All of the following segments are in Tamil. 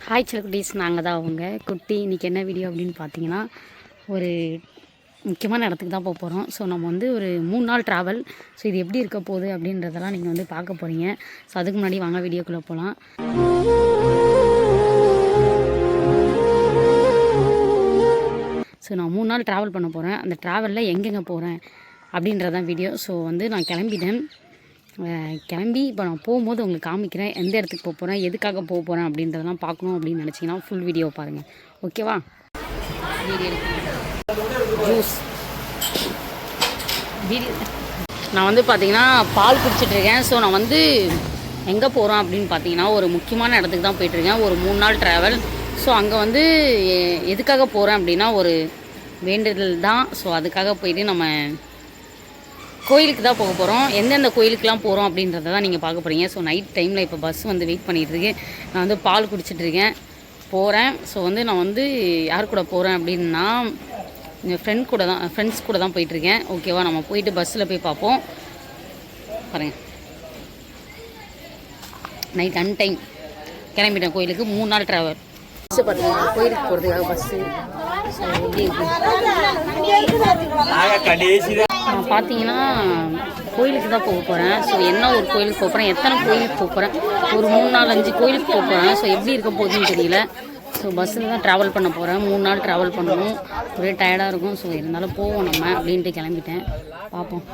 ஹாய் குட்டீஸ், நாங்கள் தான் அவங்க குட்டி. இன்றைக்கி என்ன வீடியோ அப்படின்னு பார்த்தீங்கன்னா, ஒரு முக்கியமான இடத்துக்கு தான் போக போகிறோம். ஸோ நம்ம வந்து ஒரு 3 நாள் ட்ராவல். ஸோ இது எப்படி இருக்க போகுது அப்படின்றதெல்லாம் நீங்கள் வந்து பார்க்க போகிறீங்க. ஸோ அதுக்கு முன்னாடி வாங்க வீடியோக்குள்ளே போகலாம். ஸோ நான் 3 நாள் ட்ராவல் பண்ண போகிறேன். அந்த ட்ராவலில் எங்கெங்கே போகிறேன் அப்படின்றதான் வீடியோ. ஸோ வந்து நான் கிளம்பி இப்போ நான் போகும்போது உங்களுக்கு காமிக்கிறேன் எந்த இடத்துக்கு போக போகிறேன், எதுக்காக போக போகிறேன் அப்படின்றதெல்லாம் பார்க்கணும் அப்படின்னு நினச்சிங்கன்னா ஃபுல் வீடியோ பாருங்கள். ஓகேவா? ஜூஸ் வீடியோ நான் வந்து பார்த்திங்கன்னா பால் குடிச்சிட்ருக்கேன். ஸோ நான் வந்து எங்கே போகிறோம் அப்படின்னு பார்த்தீங்கன்னா ஒரு முக்கியமான இடத்துக்கு தான் போயிட்டுருக்கேன். ஒரு 3 நாள் ட்ராவல். ஸோ அங்கே வந்து எதுக்காக போகிறேன் அப்படின்னா ஒரு வேண்டுதல் தான். ஸோ அதுக்காக போயிட்டு நம்ம கோயிலுக்கு தான் போக போகிறோம். எந்தெந்த கோயிலுக்கெலாம் போகிறோம் அப்படின்றத தான் நீங்கள் பார்க்க போகிறீங்க. ஸோ நைட் டைமில் இப்போ பஸ் வந்து வெயிட் பண்ணிகிட்ருக்கு. நான் வந்து பால் குடிச்சிட்ருக்கேன், போகிறேன். ஸோ வந்து நான் வந்து யார் கூட போகிறேன் அப்படின்னா எங்கள் ஃப்ரெண்ட்ஸ் கூட தான் போயிட்டுருக்கேன். ஓகேவா? நம்ம போயிட்டு பஸ்ஸில் போய் பார்ப்போம். பாருங்கள், நைட் டைம் கிளம்பிட்டேன் கோயிலுக்கு. 3 நாள் ட்ராவல். பஸ்ஸு பார்த்தீங்கன்னா கோயிலுக்கு போகிறதுக்காக பஸ்ஸு. ஸோ எப்படி நான் பார்த்தீங்கன்னா கோயிலுக்கு தான் போக போகிறேன். ஸோ என்ன ஒரு கோயிலுக்கு போக போகிறேன், எத்தனை கோயிலுக்கு போக போகிறேன், ஒரு 3, 4, 5 கோயிலுக்கு போக போகிறேன். ஸோ எப்படி இருக்க போகுதுன்னு தெரியல. ஸோ பஸ்ஸில் தான் ட்ராவல் பண்ண போகிறேன். 3 நாள் ட்ராவல் பண்ணணும். ஒரே டயர்டாக இருக்கும். ஸோ இருந்தாலும் போவோம் நம்ம அப்படின்ட்டு கிளம்பிட்டேன். பார்ப்போம்.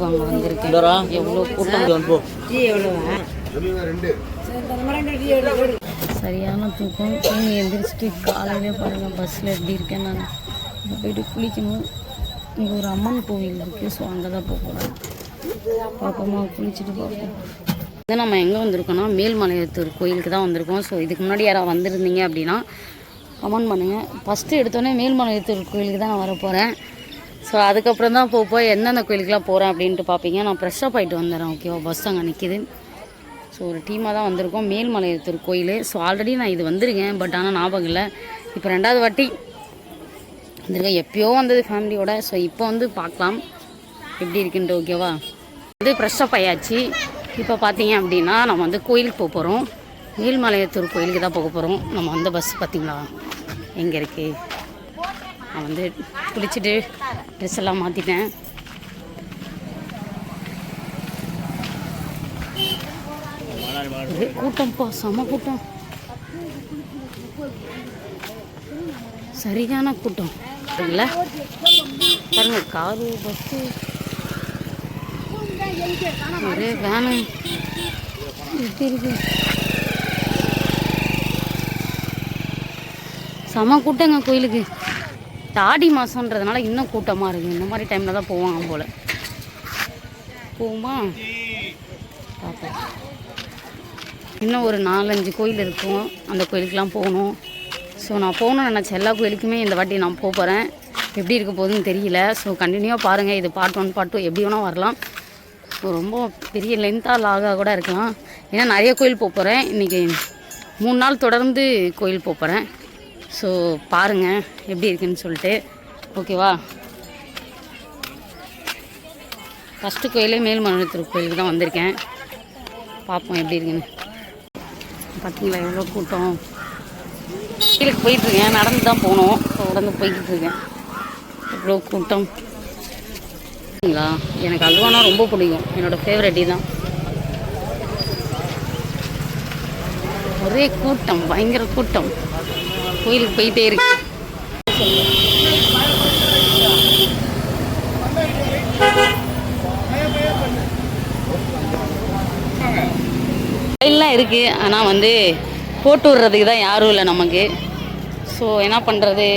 வாங்க வந்திருக்கேன். எவ்வளோ கூட்டம், சரியான தூக்கம். தூங்கி எழுந்திரிச்சிட்டு காலையிலே பாருங்கள் பஸ்ஸில் எப்படி இருக்கேன். நான் போயிட்டு குளிக்கணும். இங்கே ஒரு அம்மன் கோவில் இருக்குது. ஸோ அங்கே தான் போக போகிறேன். பார்ப்போமா, குளிச்சுட்டு பார்ப்போம். இது நம்ம எங்கே வந்திருக்கோன்னா மேல்மலையத்தூர் கோயிலுக்கு தான் வந்திருக்கோம். ஸோ இதுக்கு முன்னாடி யாராவது வந்திருந்தீங்க அப்படின்னா கமெண்ட் பண்ணுங்கள். ஃபஸ்ட்டு எடுத்தோடனே மேல்மலையத்தூர் கோயிலுக்கு தான் நான் வர போகிறேன். ஸோ அதுக்கப்புறம் தான் போய் எந்தெந்த கோயிலுக்கெலாம் போகிறேன் அப்படின்ட்டு பார்ப்பீங்க. நான் ஃப்ரெஷ்ஷாக போயிட்டு வந்துடுறேன். ஓகேவா? பஸ் அங்கே நிற்கிது. ஸோ ஒரு டீமாக தான் வந்திருக்கோம் மேல்மலையத்தூர் கோயில். ஸோ ஆல்ரெடி நான் இது வந்திருக்கேன், பட் ஆனால் ஞாபகம் இல்லை. இப்போ 2வது வாட்டி வந்திருக்கேன். எப்போயோ வந்தது ஃபேமிலியோட. ஸோ இப்போ வந்து பார்க்கலாம் எப்படி இருக்குன்ட்டு. ஓகேவா? வந்து ஃப்ரெஷ்ஷாக ஆயாச்சு. இப்போ பார்த்தீங்க அப்படின்னா நம்ம வந்து கோயிலுக்கு போக போகிறோம். மேல்மலையத்தூர் கோயிலுக்கு தான் போக போகிறோம். நம்ம வந்து பஸ் பார்த்திங்களா எங்கே இருக்குது. நான் வந்து குளிச்சுட்டு ட்ரெஸ் எல்லாம் மாற்றிட்டேன். கூட்டம்ப்பா, செம கூட்டம், சரியான கூட்டம் இல்லை பாருங்க. காரு, பஸ்ஸு, ஒரே வேனு எப்படி இருக்கு. செம கூட்டங்க கோயிலுக்கு. ஆடி மாதன்றதுனால இன்னும் கூட்டமாக இருக்குது. இந்த மாதிரி டைமில் தான் போவாங்க போல். போகுமா பார்ப்போம். இன்னும் ஒரு 4, 5 கோயில் இருக்கும். அந்த கோயிலுக்கெலாம் போகணும். ஸோ நான் போகணும்னு நினச்ச எல்லா கோயிலுக்குமே இந்த வாட்டி நான் போக போகிறேன். எப்படி இருக்க போகுதுன்னு தெரியல. ஸோ கண்டினியூவாக பாருங்கள். இது பார்ட் 1 பார்ட் 2 எப்படி வேணால் வரலாம். ஸோ ரொம்ப பெரிய லென்த்தாக லாகாக கூட இருக்கலாம். ஏன்னா நிறைய கோயில் போக போகிறேன். இன்றைக்கி 3 நாள் தொடர்ந்து கோயில் போக போகிறேன். ஸோ பாருங்கள் எப்படி இருக்குன்னு சொல்லிட்டு. ஓகேவா? ஃபஸ்ட்டு கோயிலே மேல்மலையத்தூர் கோயிலுக்கு தான் வந்திருக்கேன். பார்ப்போம் எப்படி இருக்குன்னு. பார்த்தீங்களா எவ்வளோ கூட்டம். கோயிலுக்கு போயிட்டுருக்கேன். நடந்து தான் போகணும். ஸோ உடனே போய்கிட்டு இருக்கேன். எவ்வளோ கூட்டம் சரிங்களா. எனக்கு அல்வானா ரொம்ப பிடிக்கும். என்னோடய ஃபேவரட் தான். ஒரே கூட்டம், பயங்கர கூட்டம். கோயிலுக்கு போயிட்டே இருக்கு. கோயிலெலாம் இருக்குது, ஆனால் வந்து போட்டு விடுறதுக்கு தான் யாரும் இல்லை நமக்கு. ஸோ என்ன பண்ணுறது,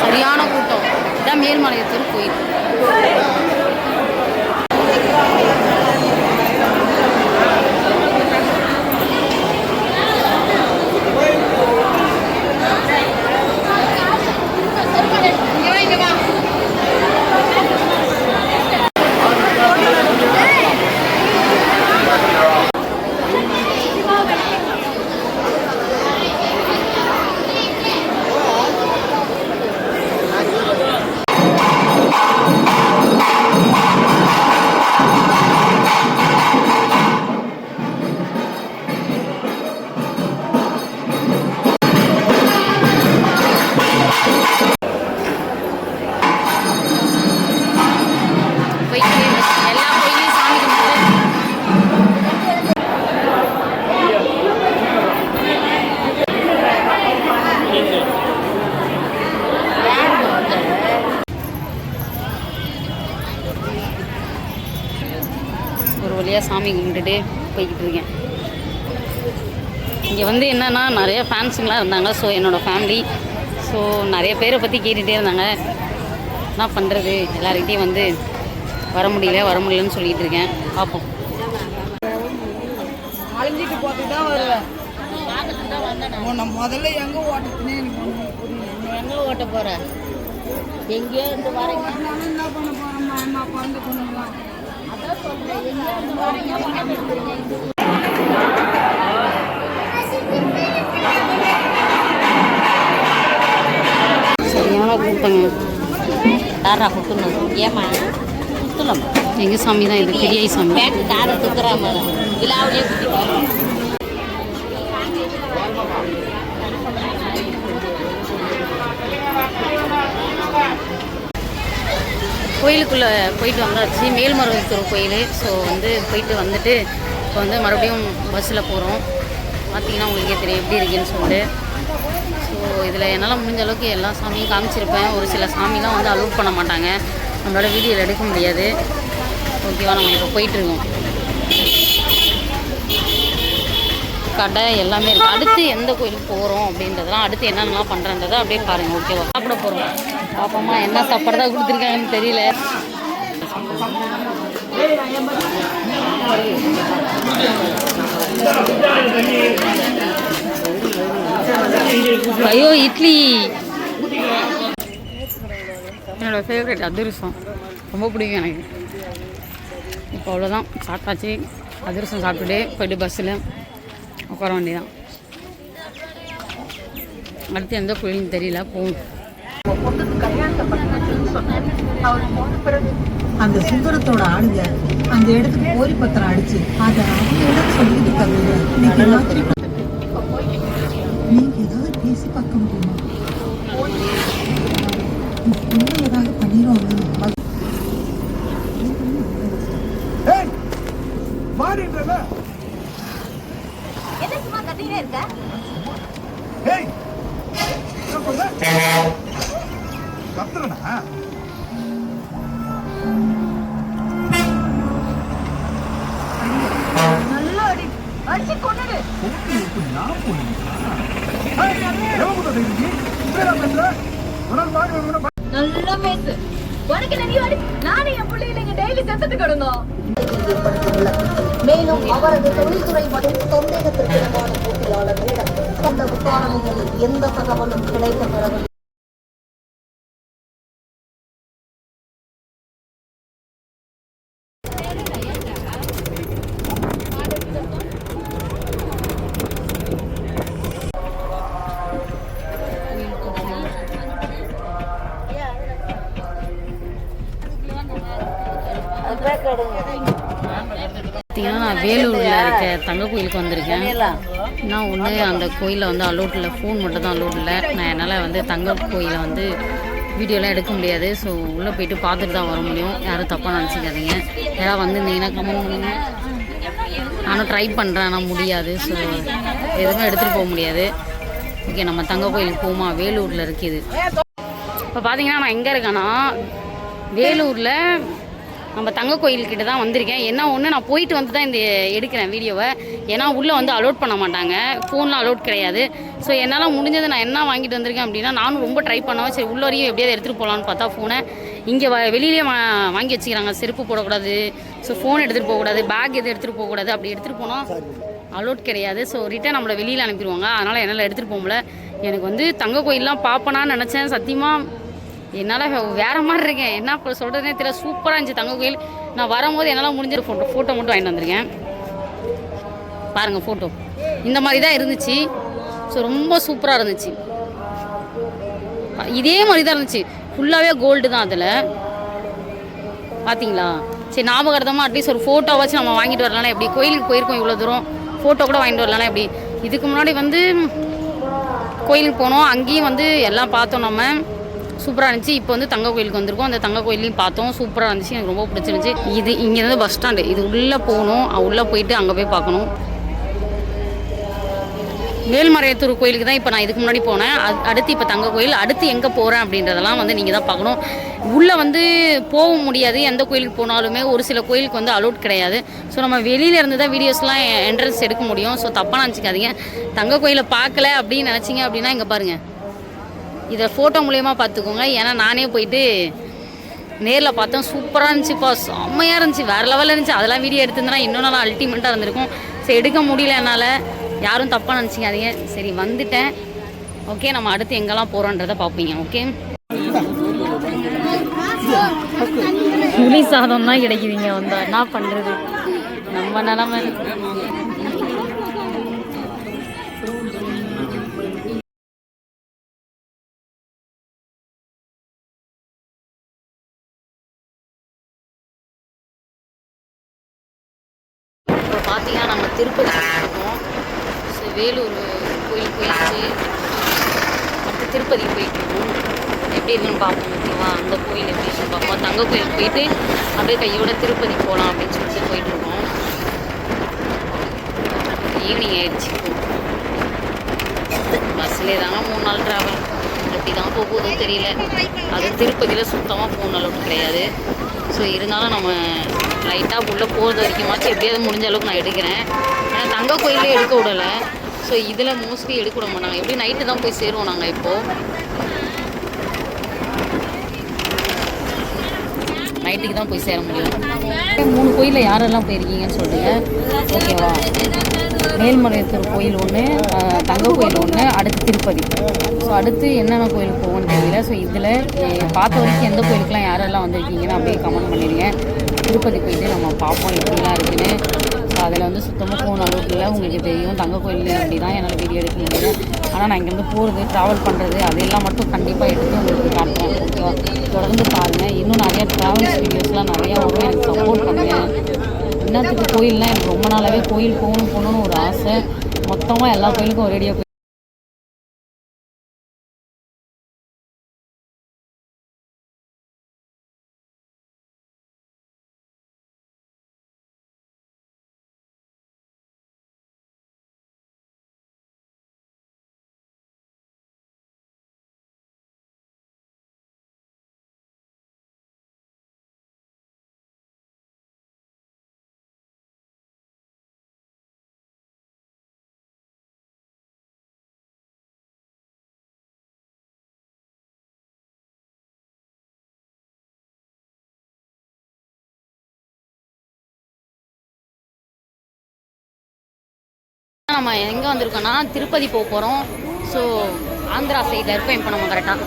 சரியான கூட்டம். இதான் மேல்மலையத்தூர் கோயில். ஒரு வழியாக சாமி கும்பிட்டுட்டு போய்கிட்டு இருக்கேன். இங்கே வந்து என்னென்னா நிறைய ஃபேன்ஸுங்களாம் இருந்தாங்க. ஸோ என்னோடய ஃபேமிலி ஸோ நிறைய பேரை பற்றி கேட்டுகிட்டே இருந்தாங்க. என்ன பண்ணுறது, எல்லாருக்கிட்டையும் வந்து வர முடியலன்னு சொல்லிகிட்டு இருக்கேன். பார்ப்போம். அழிஞ்சிட்டு போட்டு தான் வருவேன். முதல்ல எங்கே ஓட்டுனே எங்கே ஓட்ட போகிறேன்? எங்கேயோ இருந்து வரீங்க. என்ன பண்ண போகிறோம்மா? அம்மா குழந்தை பொண்ணுங்களா? அதான் சொல்கிறேன். எங்கேயோ இருந்து வரீங்க. சரியான கூட்டங்க. யாரா குத்துணும்? ஏமா குத்துலாம்? எங்கள் சாமி தான் இது, பெரிய சாமி. பேக்கு காரை குத்துறாம விழாவிலே குத்திட்டு கோயிலுக்குள்ளே போயிட்டு வந்தாச்சு. மேல்மருவத்தூர் கோயில். ஸோ வந்து போயிட்டு வந்துட்டு இப்போ வந்து மறுபடியும் பஸ்ஸில் போகிறோம். பார்த்திங்கன்னா உங்களுக்கே தெரியும் எப்படி இருக்குன்னு சொல்லிட்டு. ஸோ இதில் என்னால் முடிஞ்ச அளவுக்கு எல்லா சாமியும் காமிச்சிருப்பேன். ஒரு சில சாமிலாம் வந்து அலோட் பண்ண மாட்டாங்க, நம்மளோட வீடியோவில் எடுக்க முடியாது. ஓகேவா, நம்ம இப்போ போயிட்டுருக்கோம். கடை எல்லாமே இருக்குது. அடுத்து எந்த கோயிலுக்கு போகிறோம் அப்படின்றதெல்லாம், அடுத்து என்னென்னலாம் பண்ணுறன்றதை அப்படியே பாருங்கள். ஓகேவா, சாப்பிட போகிறோம். பாப்போம்மா என்ன சாப்பாடு தான் கொடுத்துருக்காங்கன்னு தெரியல. ஐயோ, இட்லி என்னோடய ஃபேவரட். அதிரசம் ரொம்ப பிடிக்கும் எனக்கு. இப்போ அவ்வளோதான், சாப்பிட்டாச்சு. அதிரசம் சாப்பிட்டுட்டு போய்ட்டு பஸ்ஸில் உட்கார வேண்டியதான். அடுத்து எந்த கோயிலுன்னு தெரியல, போகும். அந்த சுந்தரத்தோட ஆளுங்க அந்த இடத்துக்கு போரி பத்திரம் அடிச்சு அதை அவங்க சொல்லிட்டு இருக்காங்க. நீங்க ஏதாவது பேசி பார்க்க முடியுமா? ஏதாவது பண்ணிடுவாங்க. நல்லா பேசு. உனக்கு நிறைய நானும் என் பிள்ளைங்க டெய்லி செத்துட்டு கிடந்தோம். மேலும் அவரது தொழில்துறை மற்றும் சந்தேகத்திற்கிடமான போட்டியாளர்களிடம் அந்த விசாரணையில் எந்த தகவலும் கிடைக்கப்பெறவில்லை. பார்த்தீங்கன்னா நான் வேலூரில் இருக்க தங்க கோயிலுக்கு வந்திருக்கேன். நான் ஒன்று அந்த கோயிலில் வந்து அலோட் இல்லை, ஃபோன் மட்டும் தான் அலோட் இல்லை. நான் என்னால் வந்து தங்க கோயிலை வந்து வீடியோலாம் எடுக்க முடியாது. ஸோ உள்ளே போயிட்டு பார்த்துட்டு தான் வர முடியும். யாரும் தப்பாக நினச்சிக்காதீங்க. யாராவது வந்திருந்தீங்கன்னா கமெண்ட் பண்ணுங்க. நானும் ட்ரை பண்ணுறேன், ஆனால் முடியாது. ஸோ எதுவுமே எடுத்துகிட்டு போக முடியாது. ஓகே, நம்ம தங்க கோயிலுக்கு போமா. வேலூரில் இருக்குது. இப்போ பார்த்தீங்கன்னா நான் எங்கே இருக்கேன்னா வேலூரில் நம்ம தங்க கோயில்கிட்ட தான் வந்திருக்கேன். என்ன ஒன்று, நான் போயிட்டு வந்து தான் இந்த எடுக்கிறேன் வீடியோவை. ஏன்னா உள்ளே வந்து அலோட் பண்ண மாட்டாங்க, ஃபோன்லாம் அலோட் கிடையாது. ஸோ என்னால் முடிஞ்சது நான் என்ன வாங்கிட்டு வந்திருக்கேன் அப்படின்னா, நானும் ரொம்ப ட்ரை பண்ணுவேன். சரி உள்ள வரையும் எப்படியாவது எடுத்துகிட்டு போகலான்னு பார்த்தா ஃபோனை இங்கே வெளியிலே வாங்கி வச்சுக்கிறாங்க. செருப்பு போடக்கூடாது, ஸோ ஃபோன் எடுத்துகிட்டு போகக்கூடாது, பேக் எதுவும் எடுத்துகிட்டு போகக்கூடாது. அப்படி எடுத்துகிட்டு போனால் அலோட் கிடையாது. ஸோ ரிட்டன் நம்மளை வெளியில் அனுப்பிடுவாங்க. அதனால் என்னால் எடுத்துகிட்டு போகல. எனக்கு வந்து தங்க கோயிலெலாம் பார்ப்பேனான்னு நினச்சேன். சத்தியமாக என்னால் வேறு மாதிரி இருக்கேன். என்ன சொல்கிறதுனே தெரியல. சூப்பராக இருந்துச்சு தங்க கோயில். நான் வரும்போது என்னால் முடிஞ்ச ஃபோட்டோ மட்டும் வாங்கிட்டு வந்திருக்கேன். பாருங்கள் ஃபோட்டோ இந்த மாதிரி தான் இருந்துச்சு. ஸோ ரொம்ப சூப்பராக இருந்துச்சு. இதே மாதிரி தான் இருந்துச்சு. ஃபுல்லாகவே கோல்டு தான் அதில். பார்த்தீங்களா? சரி ஞாபகார்த்தமாக அட்லீஸ்ட் ஒரு ஃபோட்டோ வச்சு நம்ம வாங்கிட்டு வரலாம். எப்படி கோயிலுக்கு போயிருக்கோம் இவ்வளோ தூரம், ஃபோட்டோ கூட வாங்கிட்டு வரலாம். எப்படி இதுக்கு முன்னாடி வந்து கோயிலுக்கு போனோம், அங்கேயும் வந்து எல்லாம் பார்த்தோம். நம்ம சூப்பராக இருந்துச்சு. இப்போ வந்து தங்க கோயிலுக்கு வந்திருக்கோம். அந்த தங்க கோயிலையும் பார்த்தோம். சூப்பராக இருந்துச்சு. எனக்கு ரொம்ப பிடிச்சிருந்துச்சி. இது இங்கேருந்து பஸ் ஸ்டாண்டு. இது உள்ளே போகணும். உள்ளே போயிட்டு அங்கே போய் பார்க்கணும். மேல்மறையத்தூர் கோயிலுக்கு தான் இப்போ நான் இதுக்கு முன்னாடி போனேன். அடுத்து இப்போ தங்க கோயில். அடுத்து எங்கே போகிறேன் அப்படின்றதெல்லாம் வந்து நீங்கள் தான் பார்க்கணும். உள்ளே வந்து போக முடியாது. எந்த கோயிலுக்கு போனாலுமே ஒரு சில கோயிலுக்கு வந்து அலோட் கிடையாது. ஸோ நம்ம வெளியில் இருந்து தான் வீடியோஸ்லாம் என்ட்ரன்ஸ் எடுக்க முடியும். ஸோ தப்பாக நினச்சிக்காதீங்க. தங்க கோயிலை பார்க்கல அப்படின்னு நினச்சிங்க அப்படின்னா இங்கே பாருங்கள், இதை ஃபோட்டோ மூலியமாக பார்த்துக்கோங்க. ஏன்னா நானே போயிட்டு நேரில் பார்த்தேன். சூப்பராக இருந்துச்சுப்பா, செம்மையாக இருந்துச்சு, வேறு லெவலில் இருந்துச்சு. அதெல்லாம் வீடியோ எடுத்துருந்தேன்னா இன்னும் நல்லா அல்டிமேட்டாக இருந்திருக்கும். சரி எடுக்க முடியல என்னால், யாரும் தப்பாக நினச்சிக்காதீங்க. சரி வந்துட்டேன். ஓகே, நம்ம அடுத்து எங்கெல்லாம் போகிறோன்றதை பார்ப்பீங்க. ஓகே, புளி சாதம் தான் கிடைக்குதுங்க. வந்தா என்ன பண்ணுறது, நம்ம நிலமை. இப்போ பார்த்தீங்கன்னா நம்ம திருப்பதி இருக்கோம். ஸோ வேலூர் கோயில் போயிடுச்சு. அடுத்து திருப்பதி போயிட்டுருக்கோம். எப்படி இருக்குன்னு பார்ப்போம். ஓகேவா? அந்த கோயில் எப்படி இருக்குன்னு பார்ப்போம். தங்க கோயிலுக்கு போயிட்டு அப்படியே கையோட திருப்பதி போகலாம் அப்படின்னு சொல்லிட்டு போயிட்டுருக்கோம். ஈவினிங் ஆயிடுச்சு. பஸ்லேயே தாங்க 3 நாள் ட்ராவல். எப்படி தான் போகுதோ தெரியல. அது திருப்பதியில் சுத்தமாக ஃபோன் அலோட் கிடையாது. ஸோ இருந்தாலும் நம்ம லைட்டாக உள்ளே போகிறது வரைக்குமாச்சும் எப்படியாவது முடிஞ்ச அளவுக்கு நான் எடுக்கிறேன். ஏன்னா தங்க கோயிலே எடுக்க விடலை. ஸோ இதில் மோஸ்ட்லி எடுக்க விட மாட்டாங்க. எப்படி நைட்டு தான் போய் சேருவோம் நாங்கள். இப்போது நைட்டுக்கு தான் போய் சேர முடியும். 3 கோயிலில் யாரெல்லாம் போயிருக்கீங்கன்னு சொல்லுங்கள். ஓகேவா? மேல்மலையத்தூர் கோயில் ஒன்று, தங்க கோயில் ஒன்று, அடுத்து திருப்பதி. ஸோ அடுத்து என்னென்ன கோயிலுக்கு போகணும்னு தெரியல. ஸோ இதில் பார்த்த வரைக்கும் எந்த கோயிலுக்கெலாம் யாரெல்லாம் வந்திருக்கீங்கன்னு அப்படியே கமெண்ட் பண்ணிடுங்க. திருப்பதி போயிட்டு நம்ம பார்ப்போம் எப்படிலாம் இருக்குன்னு. ஸோ அதில் வந்து சுத்தமாக ஃபோன் அலோட் இல்லை. உங்களுக்கு தெரியும் தங்க கோயில் அப்படி தான் என்னால் வீடியோ எடுக்க முடியும். ஆனால் நான் இங்கேருந்து போகிறது, ட்ராவல் பண்ணுறது அதெல்லாம் மட்டும் கண்டிப்பாக எடுத்து உங்களுக்கு காட்டுறேன். ஓகேவா? தொடர்ந்து பாருங்கள். இன்னும் நிறையா ட்ராவல்ஸ் வீடியோஸ்லாம் நிறையா வரும். எனக்கு சப்போர்ட் பண்ணுங்கள். இன்னத்துக்கு கோயில்னால் எனக்கு ரொம்ப நாளாகவே கோயில் போகணும்னு ஒரு ஆசை. மொத்தமாக எல்லா கோயிலுக்கும் ஒரேடியாக நம்ம எங்கே வந்திருக்கோன்னா திருப்பதி போக போகிறோம். ஸோ ஆந்திரா சைடில் இருக்கோம். இப்போ நம்ம கரெக்டாக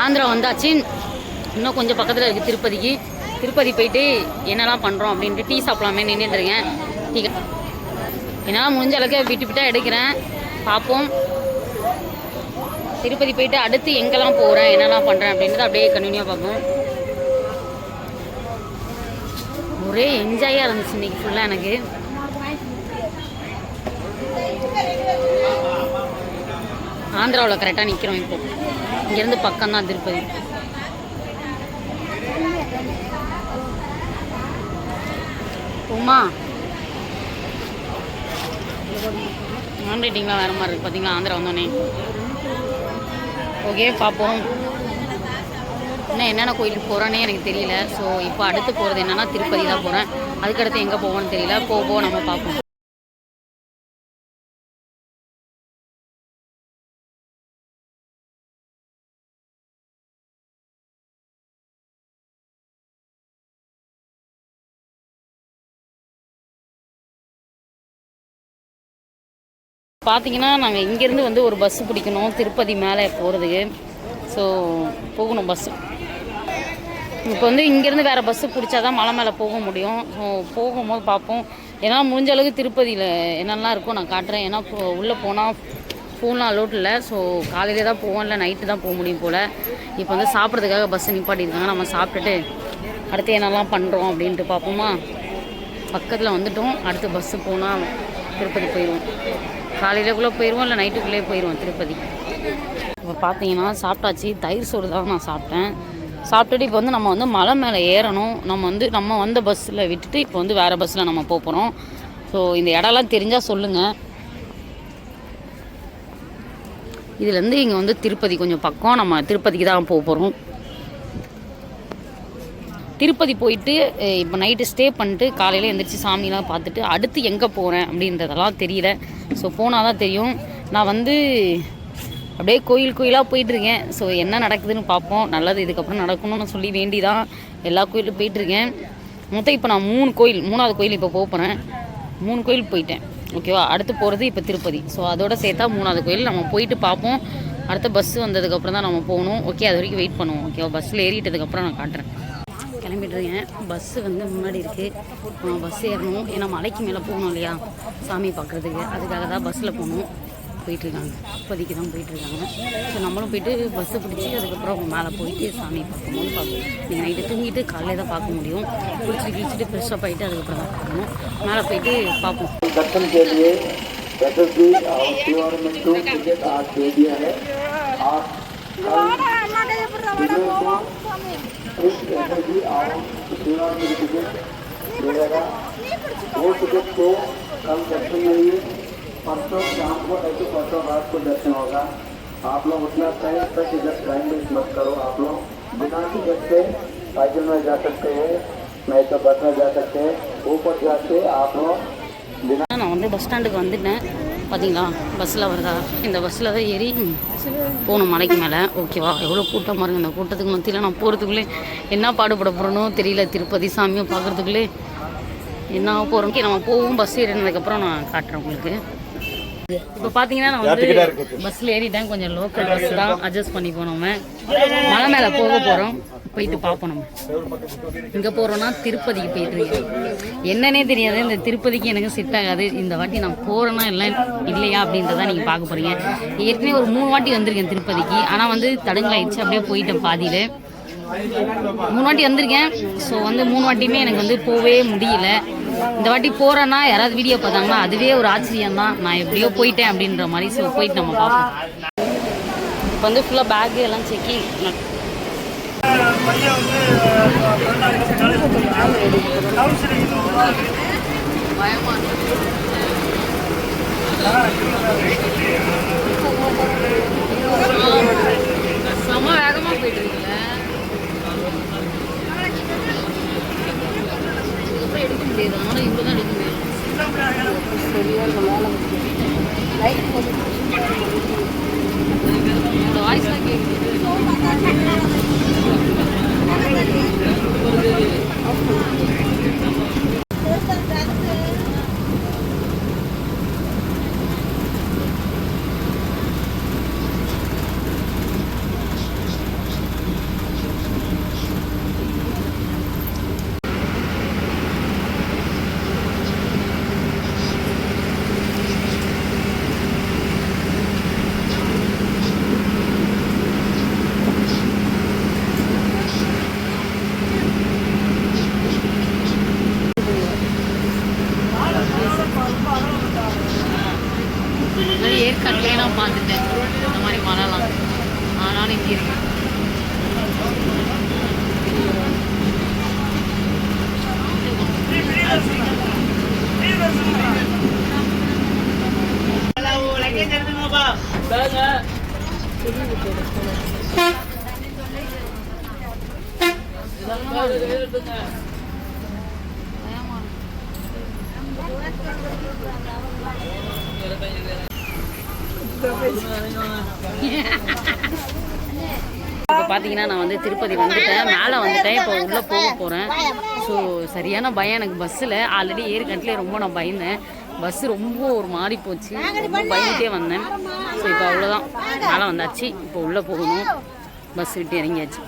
ஆந்திரா வந்தாச்சு. இன்னும் கொஞ்சம் பக்கத்தில் இருக்குது திருப்பதிக்கு. திருப்பதி போயிட்டு என்னெல்லாம் பண்ணுறோம் அப்படின்ட்டு டீ சாப்பிடலாமே நின்றுட்டுருக்கேன். டீ என்னால் முடிஞ்ச அளவுக்கு விட்டு எடுக்கிறேன். பார்ப்போம். திருப்பதி போயிட்டு அடுத்து எங்கெல்லாம் போகிறேன், என்னெல்லாம் பண்ணுறேன் அப்படின்றத அப்படியே கண்டினியூவாக பார்ப்போம். ஒரே என்ஜாயாக இருந்துச்சு இன்றைக்கி ஃபுல்லாக எனக்கு. ஆந்திராவில் கரெக்டாக நிற்கிறோம். இப்போ இங்கேருந்து பக்கம்தான் திருப்பதி. போமா ஹேண்ட் ரைட்டிங்லாம் வேறு மாதிரி இருக்குது பார்த்தீங்களா ஆந்திரா வந்தோடனே. ஓகே பார்ப்போம். இன்னும் என்னென்ன கோயிலுக்கு போகிறோன்னே எனக்கு தெரியல. ஸோ இப்போ அடுத்து போகிறது என்னென்னா திருப்பதி தான் போகிறேன். அதுக்கடுத்து எங்கே போவோன்னு தெரியல. போக நம்ம பார்ப்போம். பார்த்தீங்கன்னா நாங்கள் இங்கேருந்து வந்து ஒரு பஸ்ஸு பிடிக்கணும் திருப்பதி மேலே போகிறதுக்கு. ஸோ போகணும் பஸ்ஸு. இப்போ வந்து இங்கேருந்து வேறு பஸ்ஸு பிடிச்சா தான் மலை மேலே போக முடியும். ஸோ போகும்போது பார்ப்போம். ஏன்னா முடிஞ்ச அளவுக்கு திருப்பதியில் என்னெல்லாம் இருக்கும் நான் காட்டுறேன். ஏன்னா உள்ளே போனால் ஃபோன்லாம் அலோட் இல்லை. ஸோ காலையிலே தான் போவோம், இல்லை நைட்டு தான் போக முடியும் போல். இப்போ வந்து சாப்பிட்றதுக்காக பஸ்ஸு நிப்பாட்டியிருக்காங்க. நம்ம சாப்பிட்டுட்டு அடுத்து என்னெல்லாம் பண்ணுறோம் அப்படின்ட்டு பார்ப்போமா. பக்கத்தில் வந்துட்டோம். அடுத்து பஸ்ஸு போனால் திருப்பதி போயிடுவோம். காலையிலக்குள்ளே போயிடுவோம், இல்லை நைட்டுக்குள்ளே போயிடுவோம் திருப்பதி. இப்போ பார்த்தீங்கன்னா சாப்பிட்டாச்சு. தயிர் சோறு தான் நான் சாப்பிட்டேன். சாப்பிட்டுட்டு இப்போ வந்து நம்ம வந்து மலை மேலே ஏறணும். நம்ம வந்த பஸ்ஸில் விட்டுட்டு இப்போ வந்து வேறு பஸ்ஸில் நம்ம போகிறோம். ஸோ இந்த இடம்லாம் தெரிஞ்சால் சொல்லுங்கள். இதுலேருந்து இங்கே வந்து திருப்பதி கொஞ்சம் பக்கம். நம்ம திருப்பதிக்கு தான் போக போகிறோம். திருப்பதி போயிட்டு இப்போ நைட்டு ஸ்டே பண்ணிட்டு காலையில் எழுந்திரிச்சி சாமிலாம் பார்த்துட்டு அடுத்து எங்கே போகிறேன் அப்படின்றதெல்லாம் தெரியல. ஸோ போனால் தான் தெரியும். நான் வந்து அப்படியே கோயிலாக போயிட்டுருக்கேன். ஸோ என்ன நடக்குதுன்னு பார்ப்போம். நல்லது இதுக்கப்புறம் நடக்கணும்னு சொல்லி வேண்டி தான் எல்லா கோயிலும் போயிட்டுருக்கேன். மொத்தம் இப்போ நான் 3 கோயில் இப்போ போகிறேன். 3 கோயில் போயிட்டேன். ஓகேவா. அடுத்து போகிறது இப்போ திருப்பதி. ஸோ அதோட சேர்த்தா 3வது கோயில் நம்ம போயிட்டு பார்ப்போம். அடுத்த பஸ்ஸு வந்ததுக்கப்புறம் தான் நம்ம போகணும். ஓகே, அது வரைக்கும் வெயிட் பண்ணுவோம். ஓகேவா. பஸ்ஸில் ஏறிட்டதுக்கப்புறம் நான் காட்டுறேன். கிளம்பிட்டுருக்கேன். பஸ்ஸு வந்து முன்னாடி இருக்குது. பஸ் ஏறணும். ஏன்னா மலைக்கு மேலே போகணும் இல்லையா சாமி பார்க்குறதுக்கு. அதுக்காக தான் பஸ்ஸில் போகணும். போயிட்டுருக்காங்க. இப்போதைக்கு தான் போயிட்டுருக்காங்க. ஸோ நம்மளும் போயிட்டு பஸ்ஸு பிடிச்சி அதுக்கப்புறம் மேலே போயிட்டு சாமி பார்க்கும்போது பார்ப்போம். நீங்கள் நைட்டு தூங்கிட்டு காலையில் தான் பார்க்க முடியும். குளிச்சுட்டு ஃப்ரெஷ்ஷப் ஆகிட்டு அதுக்கப்புறம் தான் பார்க்கணும். மேலே போயிட்டு பார்ப்போம். वो टिकट को कल दर्शन नहीं, परसों शाम को ऐसे परसों रात को दर्शन होगा। आप लोग उतना टाइम तक इधर टाइम वेस्ट मत करो। आप लोग बिना टिकट से साइकिल में जा सकते हैं, नहीं तो बस में जा सकते हैं। ऊपर जाके आप लोग बिना। நான் வந்து பஸ் ஸ்டாண்டுக்கு வந்துட்டேன். பார்த்தீங்களா பஸ்ஸில் வருதா. இந்த பஸ்ஸில் தான் ஏறி போகணும் மலைக்கு மேலே. ஓகேவா. எவ்வளோ கூட்டம் பாருங்க. இந்த கூட்டத்துக்கு மத்தியில் நான் போகிறதுக்குள்ளே என்ன பாடுபட போகிறனோ தெரியல. திருப்பதி சாமியை பார்க்குறதுக்குள்ளே என்ன போகிறோம். நம்ம போவோம். பஸ் ஏறினதுக்கப்புறம் நான் காட்டுறேன் உங்களுக்கு. இப்போ பார்த்தீங்கன்னா நான் வந்து பஸ்ஸில் ஏறிட்டேன். கொஞ்சம் லோக்கல் பஸ் தான் அட்ஜஸ்ட் பண்ணி போனோம். மலை மேலே போக போகிறோம். போயிட்டு பார்ப்போம். நம்ம இங்கே போகிறோன்னா திருப்பதிக்கு போயிட்டுருக்கேன். என்னன்னே தெரியாது. இந்த திருப்பதிக்கு எனக்கு செட் ஆகாது. இந்த வாட்டி நான் போகிறேன்னா இல்லையா அப்படின்றத நீங்கள் பார்க்க போகிறீங்க. ஏற்கனவே ஒரு 3 வாட்டி வந்திருக்கேன் திருப்பதிக்கு. ஆனால் வந்து தடங்கலாயிடுச்சு. அப்படியே போயிட்டேன் பாதியில். 3 வாட்டி வந்திருக்கேன். ஸோ வந்து 3 வாட்டியுமே எனக்கு வந்து போகவே முடியல. இந்த வாட்டி போகிறேன்னா யாராவது வீடியோ பார்த்தாங்கன்னா அதுவே ஒரு ஆச்சரியம் தான். நான் எப்படியோ போயிட்டேன் அப்படின்ற மாதிரி. ஸோ போயிட்டு நம்ம பார்ப்போம். இப்போ வந்து ஃபுல்லாக பேக்கு எல்லாம் செக்கிங். செம வேகமாக போயிட்டு இருக்கீங்க. எடுக்க முடியாது. ஆனால் இவ்வளோ தான் எடுக்க முடியும். வாய்ஸ்லாம் கேட்குது. ஏற்காட்டிலே நான் பார்த்துட்டேன் இந்த மாதிரி மலைலாம். ஆனாலும் இங்கே இருக்கு. இப்போ பார்த்தீங்கன்னா நான் வந்து திருப்பதி வந்துட்டேன், மேலே வந்துட்டேன். இப்போ உள்ளே போக போகிறேன். ஸோ சரியான பயம் எனக்கு பஸ்ஸில். ஆல்ரெடி ஏற்கனவே ரொம்ப நான் பயந்தேன். பஸ்ஸு ரொம்ப ஒரு மாறி போச்சு, ரொம்ப பயந்துட்டே வந்தேன். ஸோ இப்போ அவ்வளோதான், மேலே வந்தாச்சு. இப்போ உள்ளே போகணும். பஸ் விட்டு இறங்கியாச்சு.